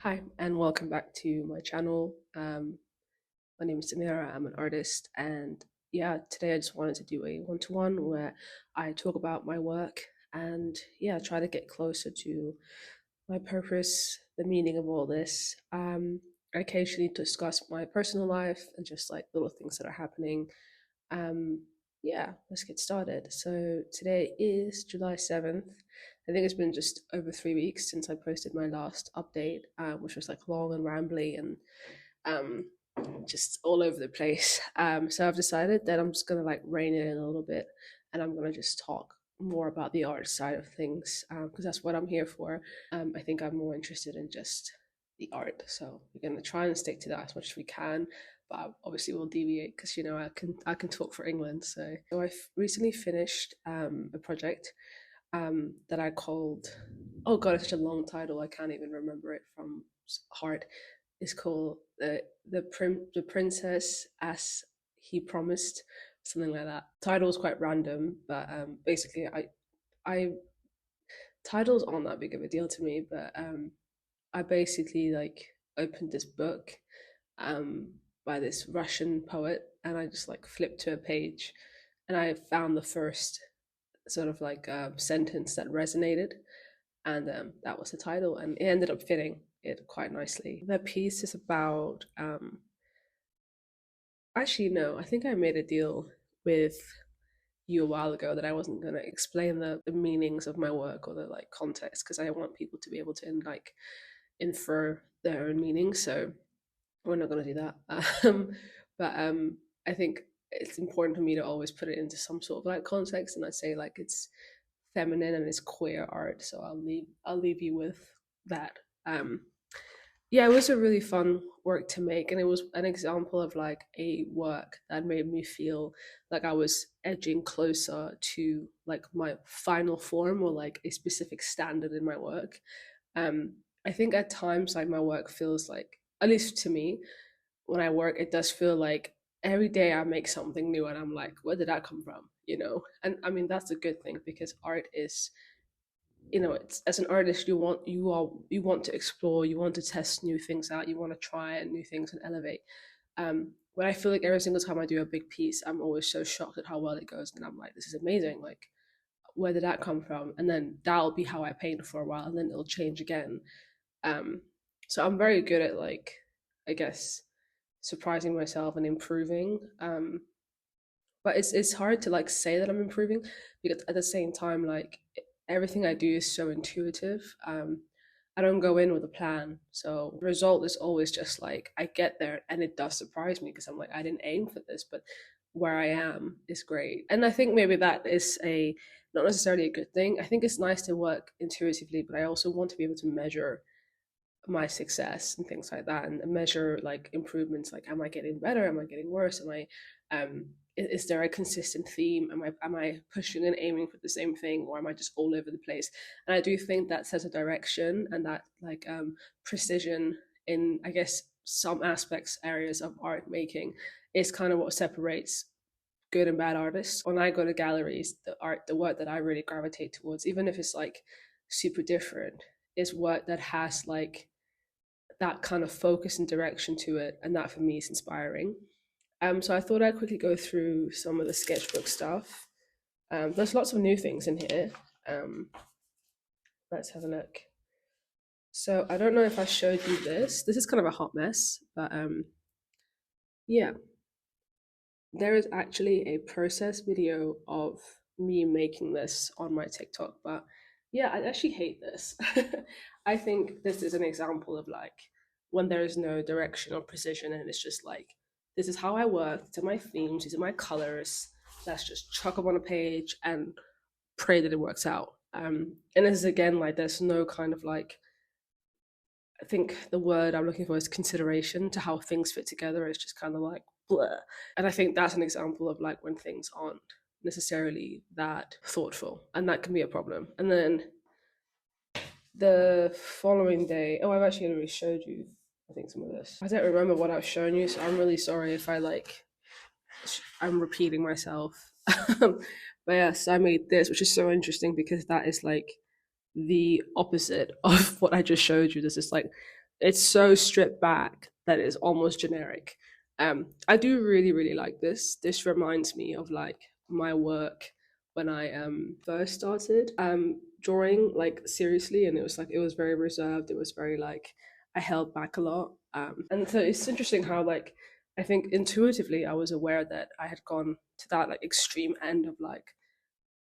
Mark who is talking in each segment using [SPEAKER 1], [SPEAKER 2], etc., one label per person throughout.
[SPEAKER 1] Hi, and welcome back to my channel. My name is Samiira. I'm an artist, and yeah, today I just wanted to do a one-to-one where I talk about my work and yeah, try to get closer to my purpose, the meaning of all this. I occasionally discuss my personal life and just like little things that are happening. Um, yeah, let's get started. So today is July 7th. I think it's been just over 3 weeks since I posted my last update, which was like long and rambly and um, just all over the place. So I've decided that I'm just gonna like rein it in a little bit, and I'm gonna just talk more about the art side of things because that's what I'm here for. I think I'm more interested in just the art, so we're gonna try and stick to that as much as we can. But obviously we'll deviate because I can talk for England. So I recently finished a project that I called, oh god, it's such a long title. I can't even remember it from heart. It's called the princess as he promised, something like that. Title is quite random, but basically I titles aren't that big of a deal to me, but I basically like opened this book um by this Russian poet, and I just like flipped to a page, and I found the first sort of like sentence that resonated, and that was the title, and it ended up fitting it quite nicely. The piece is about actually no, I think I made a deal with you a while ago that I wasn't going to explain the meanings of my work or the like context because I want people to be able to like infer their own meanings. So we're not going to do that. But I think it's important for me to always put it into some sort of like context, and I say like it's feminine and it's queer art. So I'll leave you with that. Um, yeah, it was a really fun work to make, and it was an example of like a work that made me feel like I was edging closer to like my final form or like a specific standard in my work. Um, I think at times like my work feels like, at least to me, when I work, it does feel like every day I make something new, and I'm like, where did that come from? And I mean that's a good thing because art is, it's, as an artist, you want to explore, you want to test new things out, you want to try new things and elevate. But I feel like every single time I do a big piece, I'm always so shocked at how well it goes, and I'm like, this is amazing. Like, where did that come from? And then that'll be how I paint for a while, and then it'll change again. Um, so I'm very good at like, I guess, surprising myself and improving. But it's hard to like say that I'm improving because at the same time, like everything I do is so intuitive. I don't go in with a plan, so the result is always just like I get there, and it does surprise me because I'm like I didn't aim for this, but where I am is great. And I think maybe that is a not necessarily a good thing. I think it's nice to work intuitively, but I also want to be able to measure my success and things like that, and measure like improvements, like am I getting better, am I getting worse, am I is there a consistent theme, am I pushing and aiming for the same thing, or am I just all over the place? And I do think that sets a direction, and that like precision in, I guess, some aspects areas of art making is kind of what separates good and bad artists. When I go to galleries, the work that I really gravitate towards, even if it's like super different, is work that has like that kind of focus and direction to it, and that for me is inspiring. So I thought I'd quickly go through some of the sketchbook stuff. There's lots of new things in here. Um, let's have a look. So I don't know if I showed you this. This is kind of a hot mess, but yeah, there is actually a process video of me making this on my TikTok. But yeah, I actually hate this. I think this is an example of like when there is no direction or precision, and it's just like, this is how I work, these are my themes, these are my colors. Let's just chuck them on a page and pray that it works out. And this is again like there's no kind of like, I think the word I'm looking for is consideration to how things fit together. It's just kind of like blur. And I think that's an example of like when things aren't necessarily that thoughtful, and that can be a problem. And then the following day, oh, I've actually already showed you, I think, some of this. I don't remember what I've shown you, so I'm really sorry if I like, I'm repeating myself. But yes, I made this, which is so interesting because that is like the opposite of what I just showed you. This is like it's so stripped back that it's almost generic. I do really really like this. This reminds me of like my work when I first started drawing like seriously, and it was very reserved. It was very like I held back a lot, and so it's interesting how like I think intuitively I was aware that I had gone to that like extreme end of like,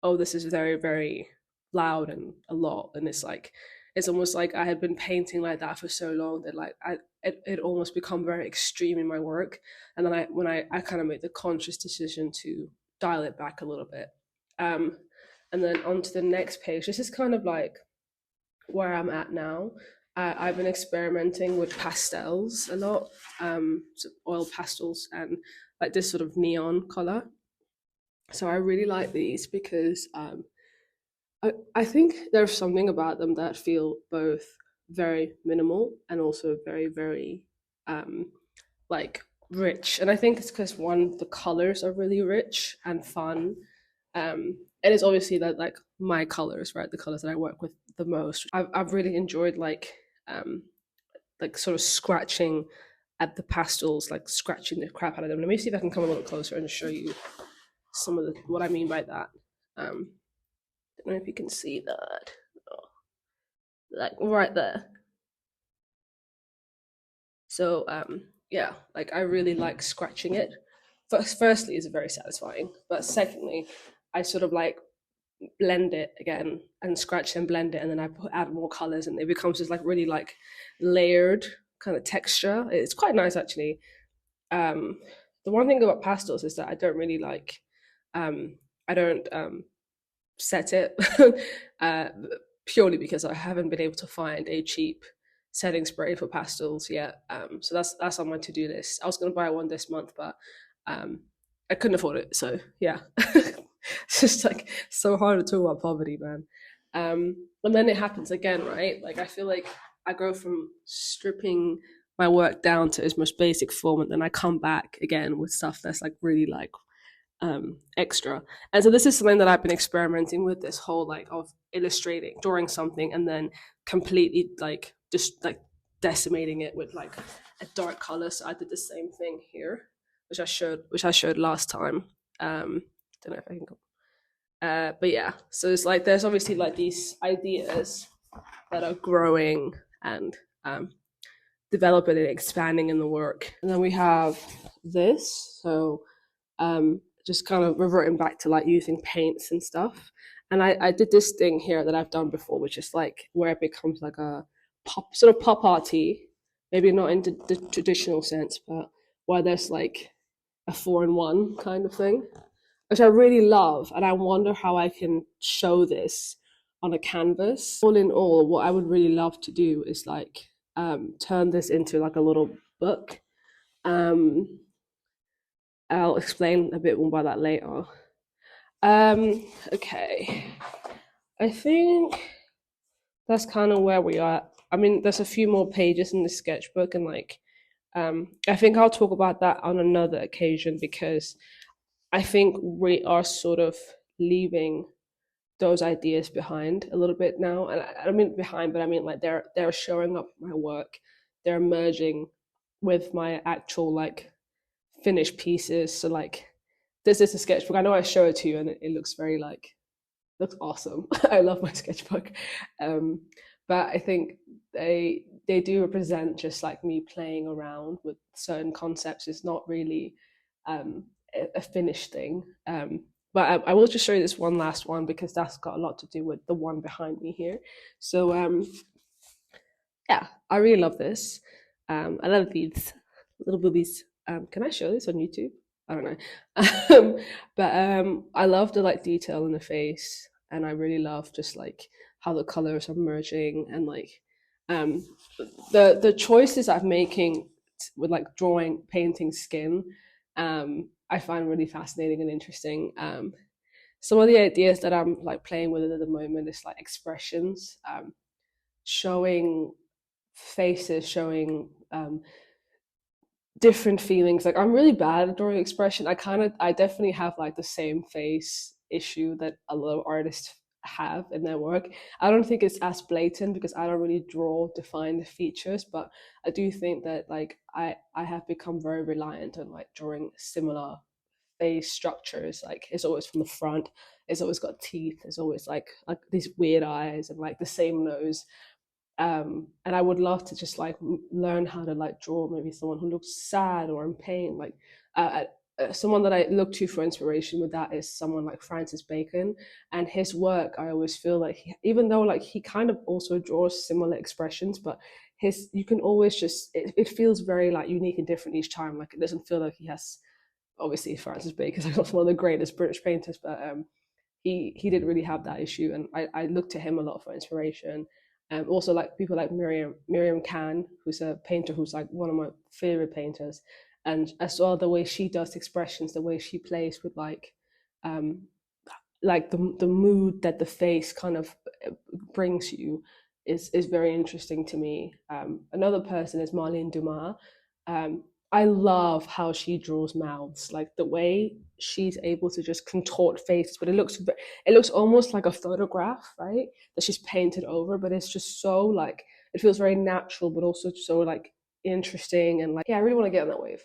[SPEAKER 1] oh, this is very very loud and a lot, and it's like it's almost like I had been painting like that for so long that like it almost become very extreme in my work. And then I kind of made the conscious decision to dial it back a little bit. um and then onto the next page, this is kind of like where I'm at now. I've been experimenting with pastels a lot, so oil pastels and like this sort of neon color. So I really like these because I think there's something about them that feel both very minimal and also very, very um, like rich. And I think it's because one, the colors are really rich and fun. And it's obviously that like my colors, right? The colors that I work with the most. I've really enjoyed um, like sort of scratching at the pastels, like scratching the crap out of them. Let me see if I can come a little closer and show you some of the what I mean by that. Don't know if you can see that. Oh, like right there. So yeah, like I really like scratching it. Firstly, it's very satisfying, but secondly, I sort of like blend it again and scratch and blend it, and then add more colors, and it becomes this like really like layered kind of texture. It's quite nice actually. Um, the one thing about pastels is that I don't really like. I don't set it uh, purely because I haven't been able to find a cheap setting spray for pastels yet. So that's on my to do list. I was going to buy one this month, but um, I couldn't afford it. So yeah, it's just like so hard to talk about poverty, man. And then it happens again, right? Like I feel like I go from stripping my work down to its most basic form, and then I come back again with stuff that's like really like extra. And so this is something that I've been experimenting with, this whole like of illustrating, drawing something, and then completely like just like decimating it with like a dark color. So I did the same thing here, which I showed last time. Don't know if I can go. But yeah, so it's like there's obviously like these ideas that are growing and developing and expanding in the work. And then we have this. So just kind of reverting back to like using paints and stuff. And I did this thing here that I've done before, which is like where it becomes like a pop sort of pop arty, maybe not in the traditional sense, but where there's like a 4-in-1 kind of thing, which I really love. And I wonder how I can show this on a canvas. All in all, what I would really love to do is like turn this into like a little book. Um, I'll explain a bit more about that later. Okay. I think that's kind of where we are. I mean, there's a few more pages in the sketchbook, and like, I think I'll talk about that on another occasion because I think we are sort of leaving those ideas behind a little bit now. And I don't mean behind, but I mean like they're showing up in my work. They're merging with my actual like finished pieces. So like this is a sketchbook. I know I show it to you and it looks very like looks awesome. I love my sketchbook. Um, but I think they do represent just like me playing around with certain concepts. It's not really um, a finished thing. But I will just show you this one last one because that's got a lot to do with the one behind me here. So yeah, I really love this. I love these little boobies. Can I show this on YouTube? I don't know. But I love the like detail in the face, and I really love just like how the colors are merging, and like um, the choices I'm making with like drawing, painting skin. I find really fascinating and interesting. Some of the ideas that I'm like playing with at the moment is like expressions, showing faces, showing different feelings. Like I'm really bad at drawing expression. I definitely have like the same face issue that a lot of artists have in their work. I don't think it's as blatant because I don't really draw defined features, but I do think that like I have become very reliant on like drawing similar face structures. Like it's always from the front, it's always got teeth, it's always like these weird eyes and like the same nose. And I would love to just like learn how to like draw maybe someone who looks sad or in pain. Like uh, someone that I look to for inspiration with that is someone like Francis Bacon, and his work. I always feel like even though like he kind of also draws similar expressions, but his you can always just it feels very like unique and different each time. Like it doesn't feel like he has obviously Francis Bacon is like one of the greatest British painters, but he didn't really have that issue, and I look to him a lot for inspiration. Also, like people like Miriam Khan, who's a painter who's like one of my favorite painters, and I saw the way she does expressions, the way she plays with um, like the mood that the face kind of brings you is very interesting to me. Another person is Marlene Dumas. I love how she draws mouths, like the way she's able to just contort faces, but it looks almost like a photograph, right? That she's painted over, but it's just so like it feels very natural, but also so like interesting and like yeah, I really want to get on that wave.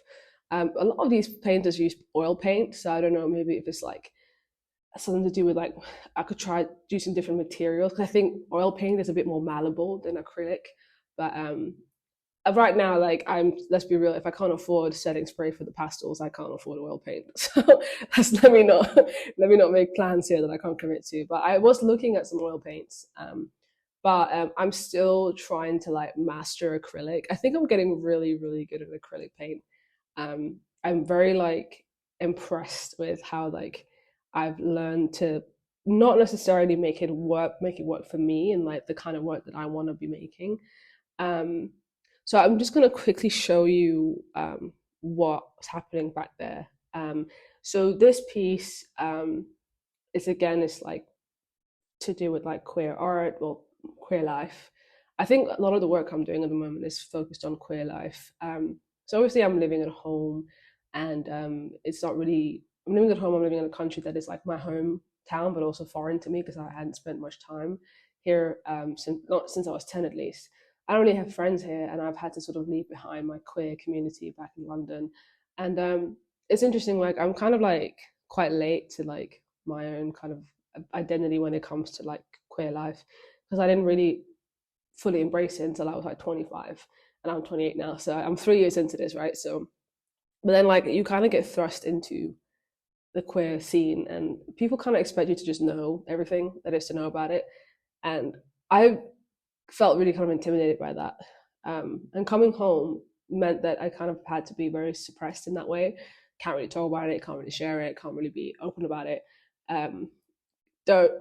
[SPEAKER 1] A lot of these painters use oil paint, so I don't know, maybe if it's like something to do with like I could try using different materials because I think oil paint is a bit more malleable than acrylic. But right now, like I'm let's be real, if I can't afford setting spray for the pastels, I can't afford oil paint. So let me not make plans here that I can't commit to. But I was looking at some oil paints. But I'm still trying to like master acrylic. I think I'm getting really, really good at acrylic paint. I'm very like impressed with how like I've learned to not necessarily make it work for me and like the kind of work that I want to be making. Um, so I'm just gonna quickly show you what's happening back there. So this piece is again it's like to do with like queer art, well, queer life. I think a lot of the work I'm doing at the moment is focused on queer life. So obviously I'm living at home, and it's not really. I'm living at home. I'm living in a country that is like my hometown, but also foreign to me because I hadn't spent much time here since not since I was 10 at least. I don't really have friends here, and I've had to sort of leave behind my queer community back in London. And it's interesting. Like I'm kind of like quite late to like my own kind of identity when it comes to like queer life because I didn't really fully embrace it until I was like 25, and I'm 28 now, so I'm 3 years into this, right? So but then like you kind of get thrust into the queer scene and people kind of expect you to just know everything that is to know about it, and I felt really kind of intimidated by that. And coming home meant that I kind of had to be very suppressed in that way. Can't really talk about it, can't really share it, can't really be open about it. um, don't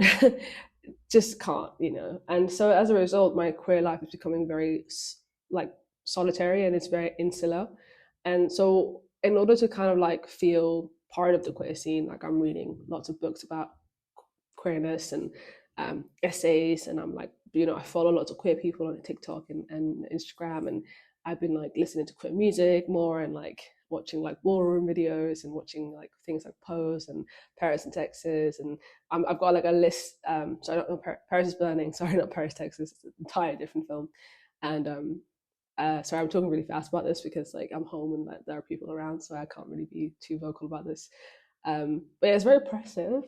[SPEAKER 1] just can't, you know. And so as a result, my queer life is becoming very like solitary and it's very insular. And so in order to kind of like feel part of the queer scene, like I'm reading lots of books about queerness and essays, and I'm like, you know, I follow lots of queer people on TikTok and Instagram, and I've been like listening to queer music more and like watching like ballroom videos and watching like things like Pose and Paris and Texas, and I've got like a list. So I don't know, Paris is Burning. Sorry, not Paris, Texas. It's an entirely different film. And sorry, I'm talking really fast about this because like I'm home and like, there are people around, so I can't really be too vocal about this. But yeah, it's very oppressive.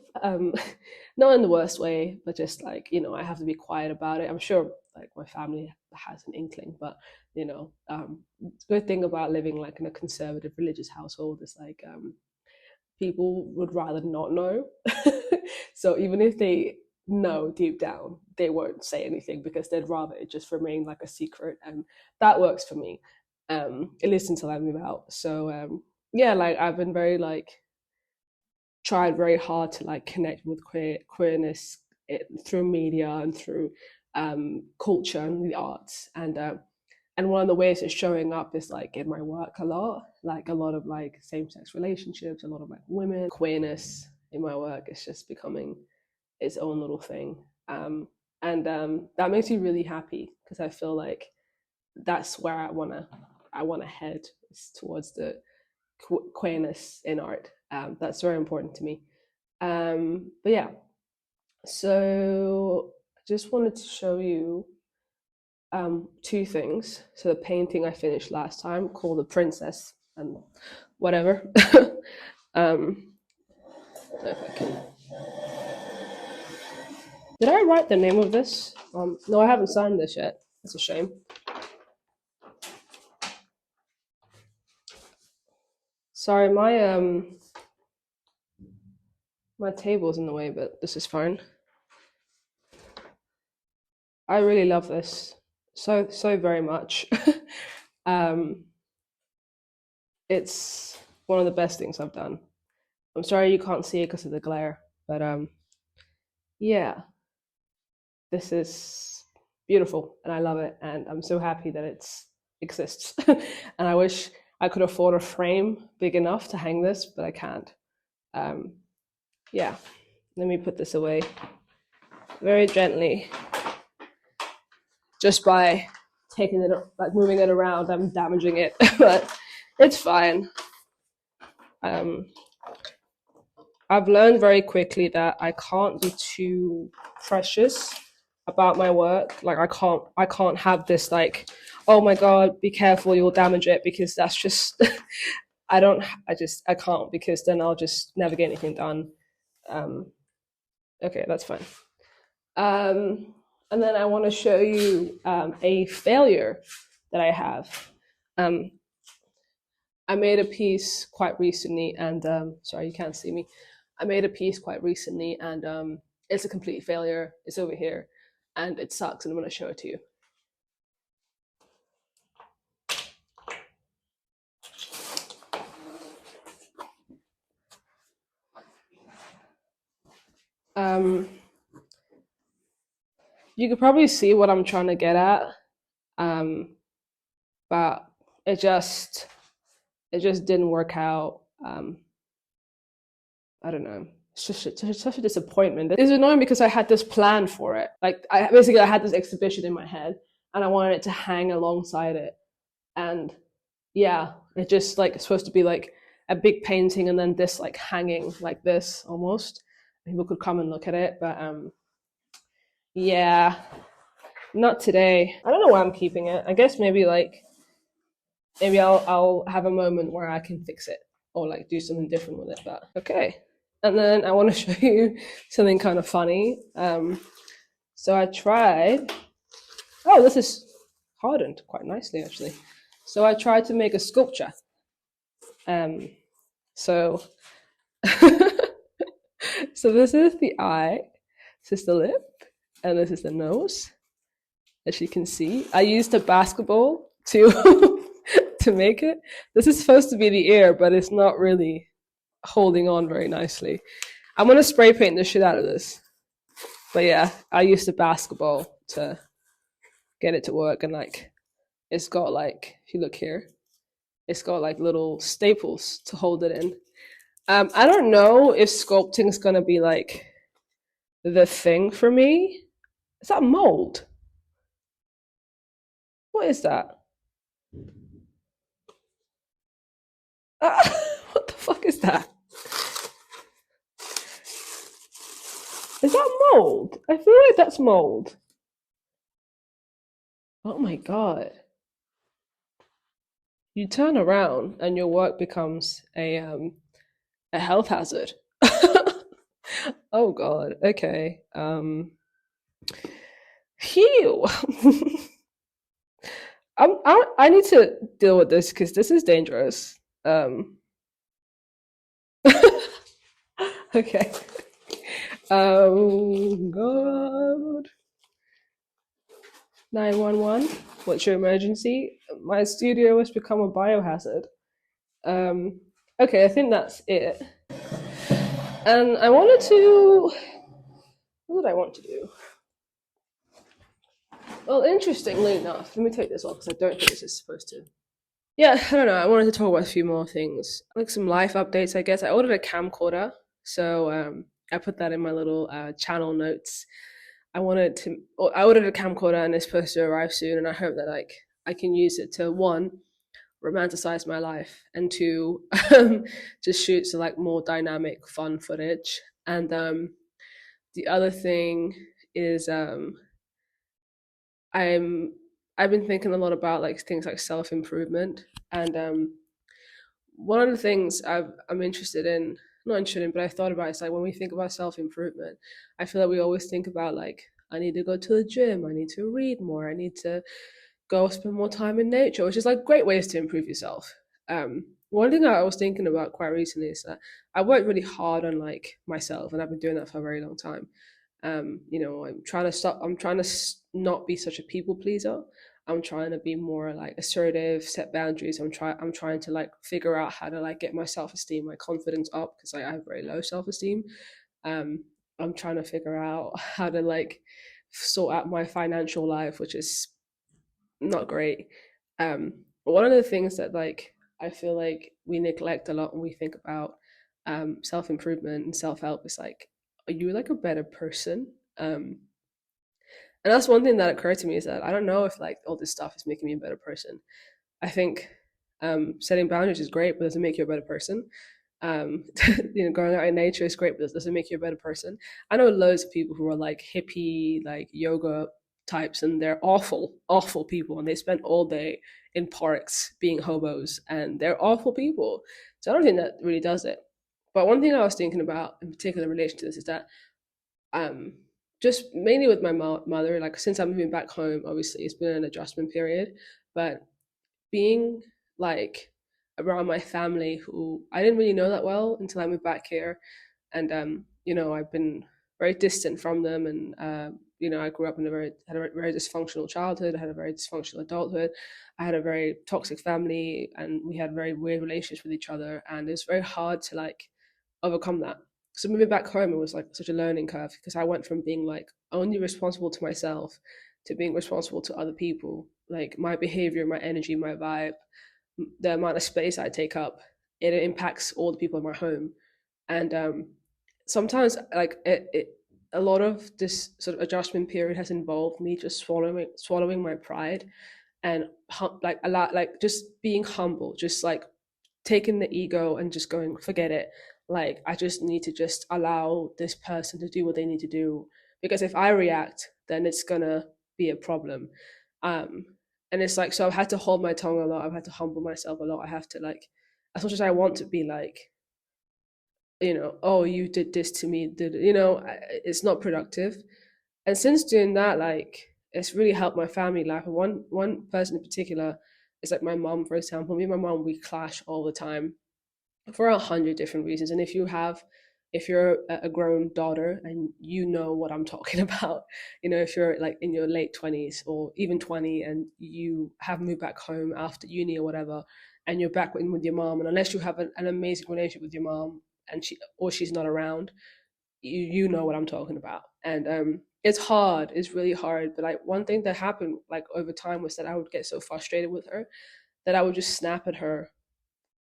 [SPEAKER 1] Not in the worst way, but just like you know, I have to be quiet about it. I'm sure like my family has an inkling, but you know, the good thing about living like in a conservative religious household is like people would rather not know. So even if they know deep down, they won't say anything because they'd rather it just remain like a secret, and that works for me. At least until I move out. So yeah, like I've been very like tried very hard to like connect with queerness through media and through culture and the arts, and one of the ways it's showing up is like in my work a lot of like same-sex relationships, a lot of like women queerness in my work is just becoming its own little thing. And that makes me really happy because I feel like that's where I want to head towards the queerness in art. That's very important to me. But yeah, So I just wanted to show you two things. So the painting I finished last time called The Princess and whatever. um, if I can. Did I write the name of this? No, I haven't signed this yet. That's a shame. Sorry, my table's in the way, but this is fine. I really love this so very much. um, it's one of the best things I've done. I'm sorry you can't see it because of the glare, but yeah, this is beautiful and I love it, and I'm so happy that it's exists. And I wish I could afford a frame big enough to hang this, but I can't. Um, yeah, let me put this away very gently. Just by taking it, like moving it around, I'm damaging it, but it's fine. I've learned very quickly that I can't be too precious about my work. Like I can't have this like, oh my god, be careful, you'll damage it, because that's just I can't, because then I'll just never get anything done. Um, okay, that's fine. And then I want to show you a failure that I have. Um, I made a piece quite recently, and sorry, you can't see me. I made a piece quite recently, and it's a complete failure. It's over here, and it sucks. And I'm going to show it to you. Um, you could probably see what I'm trying to get at, um, but it just it just didn't work out. I don't know. It's such a disappointment. It's annoying because I had this plan for it. Like I had this exhibition in my head, and I wanted it to hang alongside it. And yeah, it just like it's supposed to be like a big painting, and then this like hanging like this almost. People could come and look at it, but yeah, not today. I don't know why I'm keeping it. I guess maybe I'll have a moment where I can fix it or like do something different with it. But okay. And then I want to show you something kind of funny. So I tried. Oh, this is hardened quite nicely actually. So I tried to make a sculpture. Um, so so this is the eye, this is the lip, and this is the nose. As you can see, I used a basketball to to make it. This is supposed to be the ear, but it's not really holding on very nicely. I'm gonna spray paint the shit out of this. But yeah, I used a basketball to get it to work, and like it's got like, if you look here, it's got like little staples to hold it in. I don't know if sculpting is gonna be like the thing for me. Is that mold? What is that? What the fuck is that? Is that mold? I feel like that's mold. Oh my god. You turn around and your work becomes a health hazard. Oh god. Okay. Phew. I need to deal with this because this is dangerous. Okay. God. 911. What's your emergency? My studio has become a biohazard. Okay, I think that's it. And I wanted to. What did I want to do? Well, interestingly enough, let me take this off because I don't think this is supposed to. Yeah, I don't know. I wanted to talk about a few more things, like some life updates. I guess I ordered a camcorder, so I put that in my little channel notes. I ordered a camcorder and it's supposed to arrive soon, and I hope that like I can use it to one, romanticize my life, and two, just shoot some like more dynamic, fun footage. And The other thing is I'm I've been thinking a lot about like things like self improvement, and one of the things I'm interested in, not interested in, but I thought about is like when we think about self improvement, I feel like we always think about like I need to go to the gym, I need to read more, I need to go spend more time in nature, which is like great ways to improve yourself. One thing I was thinking about quite recently is that I worked really hard on like myself, and I've been doing that for a very long time. I'm trying to stop. I'm trying to not be such a people pleaser. I'm trying to be more like assertive, set boundaries. I'm trying to like figure out how to like get my self esteem, my confidence up because I have very low self esteem. Um, I'm trying to figure out how to like sort out my financial life, which is not great. One of the things that like I feel like we neglect a lot when we think about self improvement and self help is like, are you like a better person? And that's one thing that occurred to me is that I don't know if like all this stuff is making me a better person. I think setting boundaries is great, but doesn't make you a better person. Um, going out in nature is great, but it doesn't make you a better person. I know loads of people who are like hippie, like yoga types, and they're awful, awful people, and they spend all day in parks being hobos, and they're awful people. So I don't think that really does it. But one thing I was thinking about in particular in relation to this is that um, just mainly with my mother, like since I'm moving back home, obviously it's been an adjustment period, but being like around my family who I didn't really know that well until I moved back here, and I've been very distant from them, and I grew up in a very dysfunctional childhood. I had a very dysfunctional adulthood. I had a very toxic family, and we had very weird relationships with each other, and it's very hard to like overcome that. So moving back home, it was like such a learning curve because I went from being like only responsible to myself to being responsible to other people. Like my behavior, my energy, my vibe, the amount of space I take up, it impacts all the people in my home. And sometimes, like a lot of this sort of adjustment period has involved me just swallowing my pride and like a lot, like just being humble, just like taking the ego and just going, forget it. Like, I just need to just allow this person to do what they need to do. Because if I react, then it's gonna be a problem. Um, and it's like, so I've had to hold my tongue a lot. I've had to humble myself a lot. I have to like, as much as I want to be like, oh, you did this to me, it's not productive. And since doing that, like, it's really helped my family life. And one person in particular is like my mom, for example. Me and my mom, we clash all the time for 100 different reasons. And if you're a grown daughter and you know what I'm talking about, if you're like in your late 20s or even 20 and you have moved back home after uni or whatever, and you're back with your mom, and unless you have an amazing relationship with your mom and she's not around, you know what I'm talking about. And it's hard, it's really hard. But like one thing that happened like over time was that I would get so frustrated with her that I would just snap at her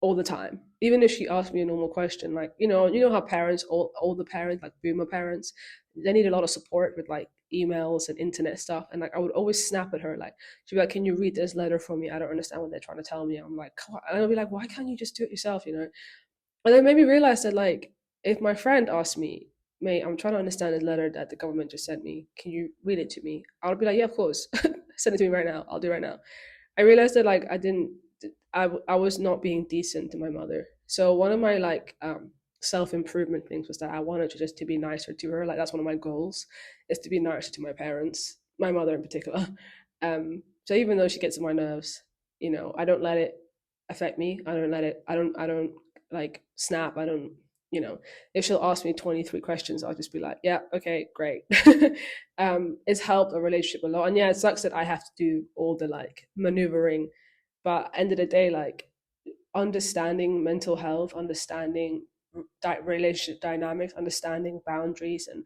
[SPEAKER 1] all the time. Even if she asked me a normal question, like, how parents, older parents, like boomer parents, they need a lot of support with like emails and internet stuff. And like I would always snap at her, like she'd be like, "Can you read this letter for me? I don't understand what they're trying to tell me." I'm like, and I'll be like, "Why can't you just do it yourself?" And then made me realize that like if my friend asked me, "Mate, I'm trying to understand this letter that the government just sent me. Can you read it to me?" I'll be like, "Yeah, of course. Send it to me right now. I'll do it right now." I realized that like I was not being decent to my mother. So one of my like self improvement things was that I wanted to just to be nicer to her. Like that's one of my goals is to be nicer to my parents, my mother in particular. So even though she gets on my nerves, I don't let it affect me. I don't let it. I don't like snap. I don't. If she'll ask me 23 questions, I'll just be like, yeah, okay, great. It's helped a relationship a lot. And yeah, it sucks that I have to do all the like maneuvering, but end of the day, like understanding mental health, understanding relationship dynamics, understanding boundaries, and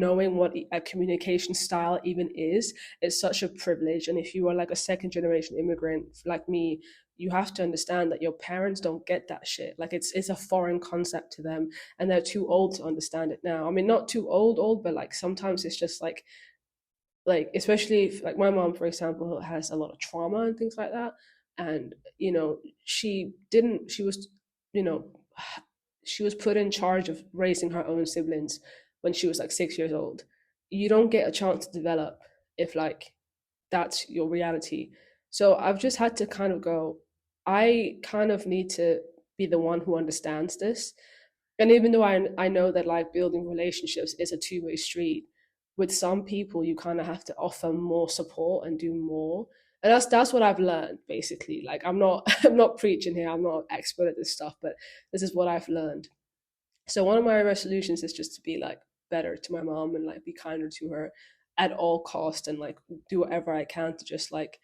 [SPEAKER 1] knowing what a communication style even is such a privilege. And if you are like a second generation immigrant like me, you have to understand that your parents don't get that shit. Like it's a foreign concept to them, and they're too old to understand it now. I mean, not too old, but like sometimes it's just like especially if, like my mom for example has a lot of trauma and things like that, and she was you know she was put in charge of raising her own siblings when she was like 6 years old. You don't get a chance to develop if like that's your reality. So I've just had to kind of go, I kind of need to be the one who understands this. And even though I know that like building relationships is a two-way street, with some people you kind of have to offer more support and do more. And that's what I've learned basically. Like I'm not I'm not preaching here, I'm not an expert at this stuff, but this is what I've learned. So one of my resolutions is just to be like better to my mom and like be kinder to her at all cost, and like do whatever I can to just like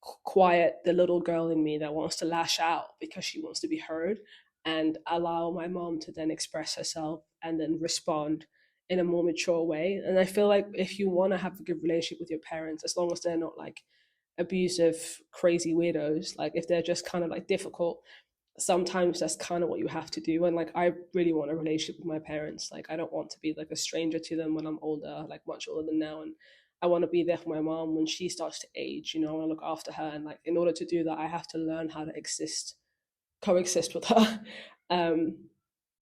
[SPEAKER 1] quiet the little girl in me that wants to lash out because she wants to be heard, and allow my mom to then express herself and then respond in a more mature way. And I feel like if you want to have a good relationship with your parents, as long as they're not like abusive crazy weirdos, like if they're just kind of like difficult, sometimes that's kind of what you have to do. And like I really want a relationship with my parents. Like I don't want to be like a stranger to them when I'm older, like much older than now. And I want to be there for my mom when she starts to age. I want to look after her, and like in order to do that I have to learn how to coexist with her. um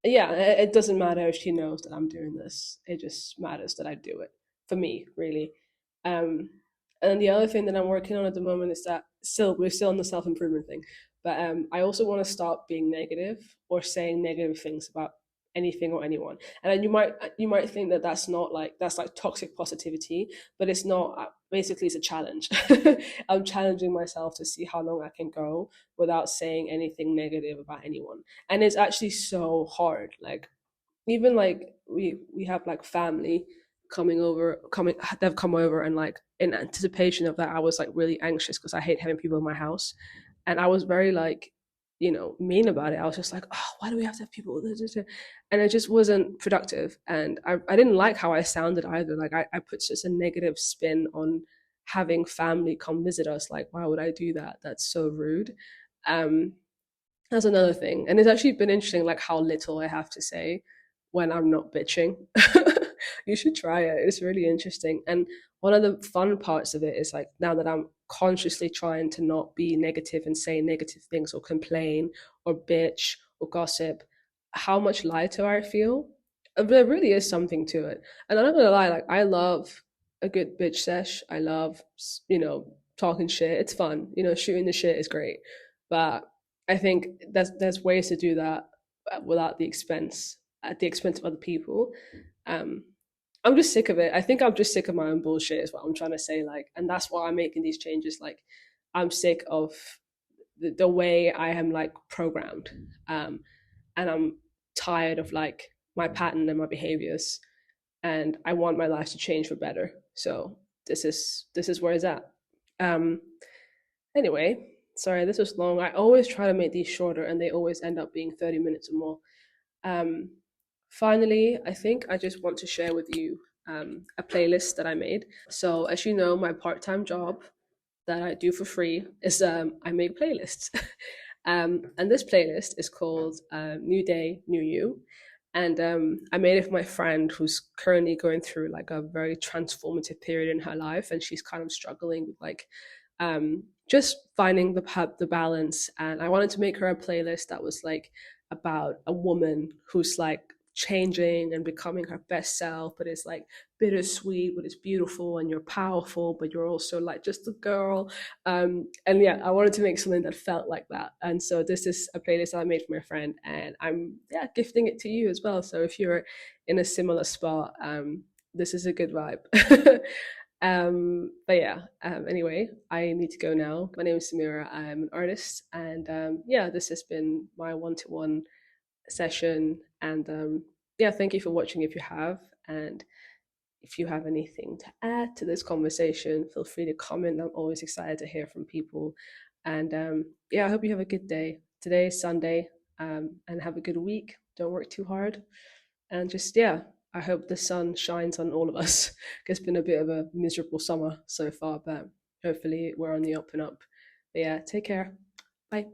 [SPEAKER 1] yeah, it doesn't matter if she knows that I'm doing this. It just matters that I do it, for me, really. Um, and the other thing that I'm working on at the moment is that still we're still on the self improvement thing, but I also want to stop being negative or saying negative things about anything or anyone. And then you might think that that's like toxic positivity, but it's not. Basically, it's a challenge. I'm challenging myself to see how long I can go without saying anything negative about anyone, and it's actually so hard. Like even like we have like family coming they've come over, and like in anticipation of that I was like really anxious because I hate having people in my house, and I was very like mean about it. I was just like, oh, why do we have to have people, and it just wasn't productive. And I didn't like how I sounded either. Like I put such a negative spin on having family come visit us. Like why would I do that? That's so rude. um that's another thing. And it's actually been interesting, like how little I have to say when I'm not bitching. You should try it. It's really interesting. And one of the fun parts of it is like now that I'm consciously trying to not be negative and say negative things or complain or bitch or gossip, how much lighter I feel. There really is something to it. And I'm not gonna lie, like I love a good bitch sesh. I love, talking shit. It's fun. Shooting the shit is great. But I think there's ways to do that without at the expense of other people. Um, I'm just sick of it. I think I'm just sick of my own bullshit, is what I'm trying to say. Like, and that's why I'm making these changes. Like, I'm sick of the way I am like programmed, and I'm tired of like my pattern and my behaviors, and I want my life to change for better. So this is where it's at. Um, Anyway, sorry, this was long. I always try to make these shorter, and they always end up being 30 minutes or more. Um, Finally, I think I just want to share with you a playlist that I made. So, as you know, my part time job that I do for free is I make playlists. And this playlist is called New Day, New You. And I made it for my friend who's currently going through like a very transformative period in her life, and she's kind of struggling with like just finding the balance. And I wanted to make her a playlist that was like about a woman who's like changing and becoming her best self, but it's like bittersweet, but it's beautiful, and you're powerful, but you're also like just a girl. And yeah, I wanted to make something that felt like that. And so this is a playlist that I made for my friend, and I'm gifting it to you as well. So if you're in a similar spot, this is a good vibe. But yeah, anyway, I need to go now. My name is Samira. I'm an artist, and yeah, this has been my one-to-one session. And yeah, thank you for watching if you have. And if you have anything to add to this conversation, feel free to comment. I'm always excited to hear from people. And yeah, I hope you have a good day. Today is Sunday, and have a good week. Don't work too hard. And just, yeah, I hope the sun shines on all of us. It's been a bit of a miserable summer so far, but hopefully we're on the up and up. But yeah, take care. Bye.